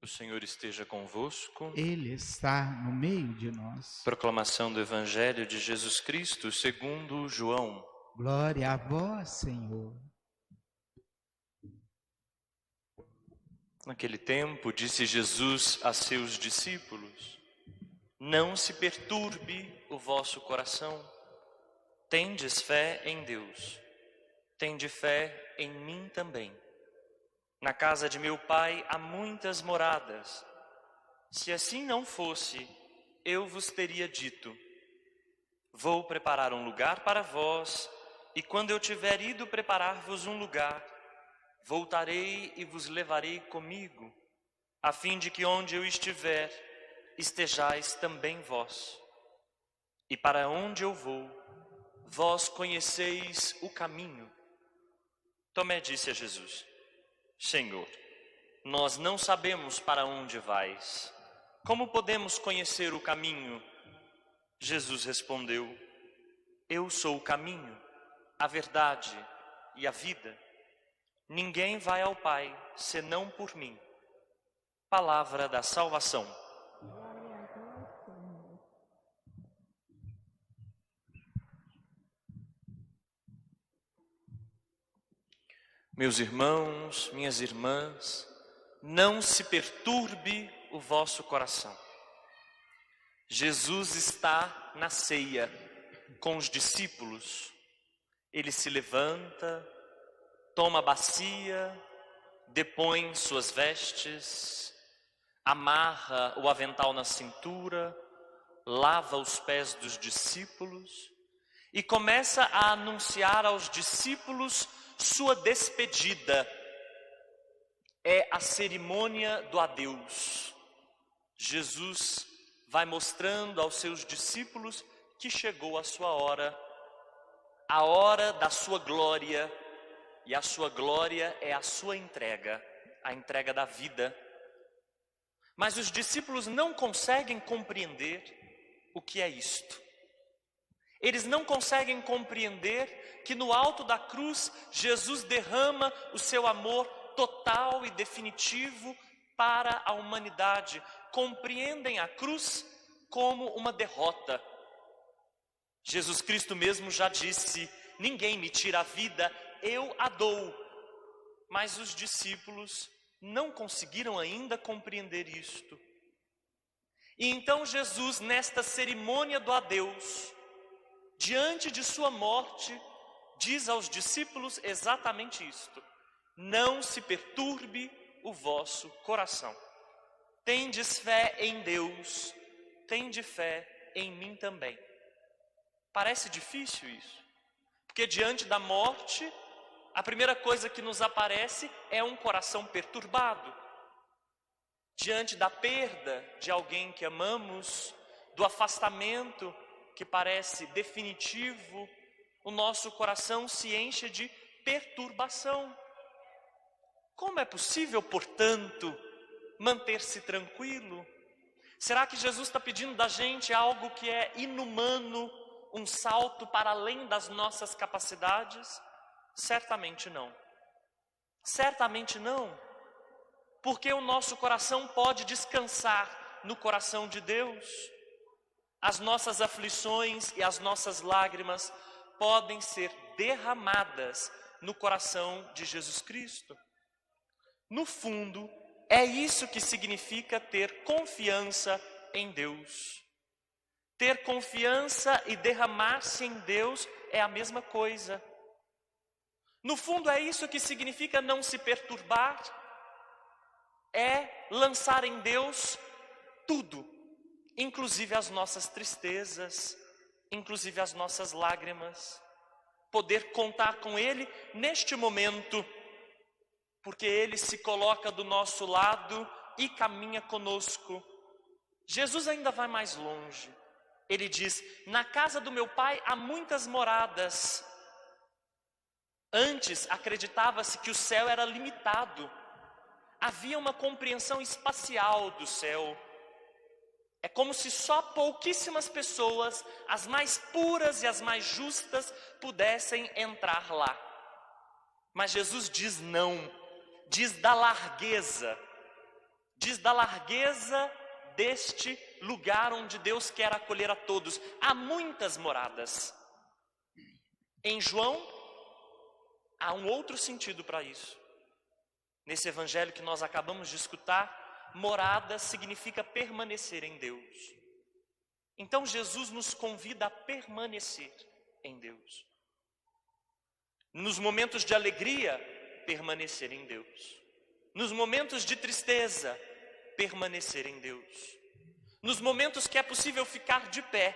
O Senhor esteja convosco. Ele está no meio de nós. Proclamação do Evangelho de Jesus Cristo segundo João. Glória a vós, Senhor. Naquele tempo, disse Jesus a seus discípulos: Não se perturbe o vosso coração. Tendes fé em Deus. Tende fé em mim também. Na casa de meu Pai há muitas moradas. Se assim não fosse, eu vos teria dito: Vou preparar um lugar para vós, e quando eu tiver ido preparar-vos um lugar, voltarei e vos levarei comigo, a fim de que onde eu estiver, estejais também vós. E para onde eu vou, vós conheceis o caminho. Tomé disse a Jesus: Senhor, nós não sabemos para onde vais. Como podemos conhecer o caminho? Jesus respondeu: Eu sou o caminho, a verdade e a vida. Ninguém vai ao Pai senão por mim. Palavra da salvação. Meus irmãos, minhas irmãs, não se perturbe o vosso coração. Jesus está na ceia com os discípulos. Ele se levanta, toma a bacia, depõe suas vestes, amarra o avental na cintura, lava os pés dos discípulos e começa a anunciar aos discípulos sua despedida. É a cerimônia do adeus. Jesus vai mostrando aos seus discípulos que chegou a sua hora, a hora da sua glória, e a sua glória é a sua entrega, a entrega da vida. Mas os discípulos não conseguem compreender o que é isto. Eles não conseguem compreender que no alto da cruz, Jesus derrama o seu amor total e definitivo para a humanidade. Compreendem a cruz como uma derrota. Jesus Cristo mesmo já disse: Ninguém me tira a vida, eu a dou. Mas os discípulos não conseguiram ainda compreender isto. E então Jesus, nesta cerimônia do adeus, diante de sua morte, diz aos discípulos exatamente isto: Não se perturbe o vosso coração. Tendes fé em Deus, tende fé em mim também. Parece difícil isso, porque diante da morte, a primeira coisa que nos aparece é um coração perturbado. Diante da perda de alguém que amamos, do afastamento que parece definitivo, o nosso coração se enche de perturbação. Como é possível, portanto, manter-se tranquilo? Será que Jesus está pedindo da gente algo que é inumano, um salto para além das nossas capacidades? Certamente não. Certamente não. Porque o nosso coração pode descansar no coração de Deus. As nossas aflições e as nossas lágrimas podem ser derramadas no coração de Jesus Cristo. No fundo, é isso que significa ter confiança em Deus. Ter confiança e derramar-se em Deus é a mesma coisa. No fundo, é isso que significa não se perturbar. É lançar em Deus tudo, inclusive as nossas tristezas, inclusive as nossas lágrimas. Poder contar com Ele neste momento, porque Ele se coloca do nosso lado e caminha conosco. Jesus ainda vai mais longe. Ele diz: Na casa do meu Pai há muitas moradas. Antes acreditava-se que o céu era limitado. Havia uma compreensão espacial do céu. É como se só pouquíssimas pessoas, as mais puras e as mais justas, pudessem entrar lá. Mas Jesus diz não, diz da largueza, diz diz da largueza deste lugar onde Deus quer acolher a todos. Há muitas moradas. Em João, há um outro sentido para isso. Nesse evangelho que nós acabamos de escutar, morada significa permanecer em Deus. Então Jesus nos convida a permanecer em Deus. Nos momentos de alegria, permanecer em Deus. Nos momentos de tristeza, permanecer em Deus. Nos momentos que é possível ficar de pé,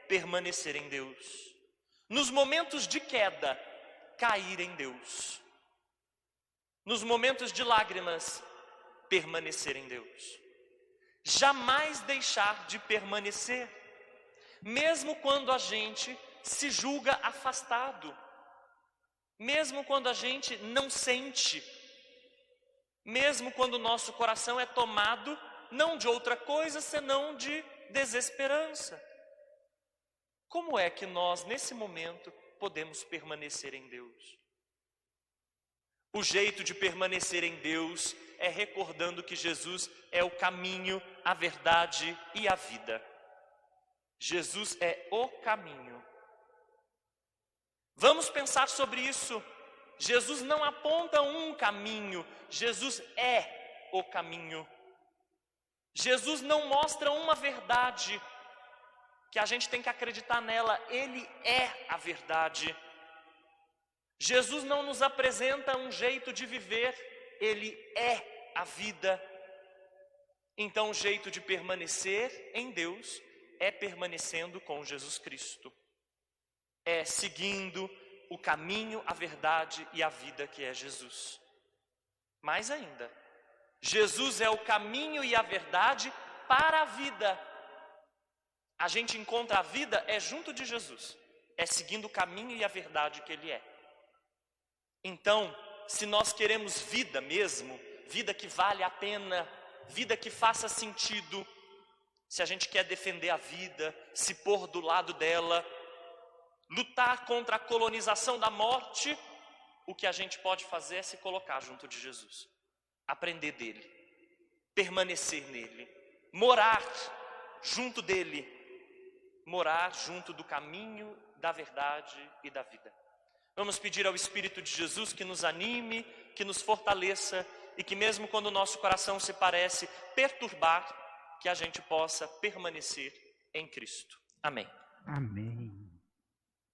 permanecer em Deus. Nos momentos de queda, cair em Deus. Nos momentos de lágrimas, permanecer em Deus. Jamais deixar de permanecer, mesmo quando a gente se julga afastado, mesmo quando a gente não sente, mesmo quando o nosso coração é tomado não de outra coisa senão de desesperança. Como é que nós, nesse momento, podemos permanecer em Deus? O jeito de permanecer em Deus é recordando que Jesus é o caminho, a verdade e a vida. Jesus é o caminho. Vamos pensar sobre isso. Jesus não aponta um caminho, Jesus é o caminho. Jesus não mostra uma verdade que a gente tem que acreditar nela, Ele é a verdade. Jesus não nos apresenta um jeito de viver, Ele é a vida. Então o jeito de permanecer em Deus é permanecendo com Jesus Cristo. É seguindo o caminho, a verdade e a vida que é Jesus. Mais ainda, Jesus é o caminho e a verdade para a vida. A gente encontra a vida junto de Jesus, é seguindo o caminho e a verdade que Ele é. Então, se nós queremos vida mesmo, vida que vale a pena, vida que faça sentido, se a gente quer defender a vida, se pôr do lado dela, lutar contra a colonização da morte, o que a gente pode fazer é se colocar junto de Jesus, aprender dele, permanecer nele, morar junto dele, morar junto do caminho, da verdade e da vida. Vamos pedir ao Espírito de Jesus que nos anime, que nos fortaleça e que mesmo quando o nosso coração se parece perturbar, que a gente possa permanecer em Cristo. Amém. Amém.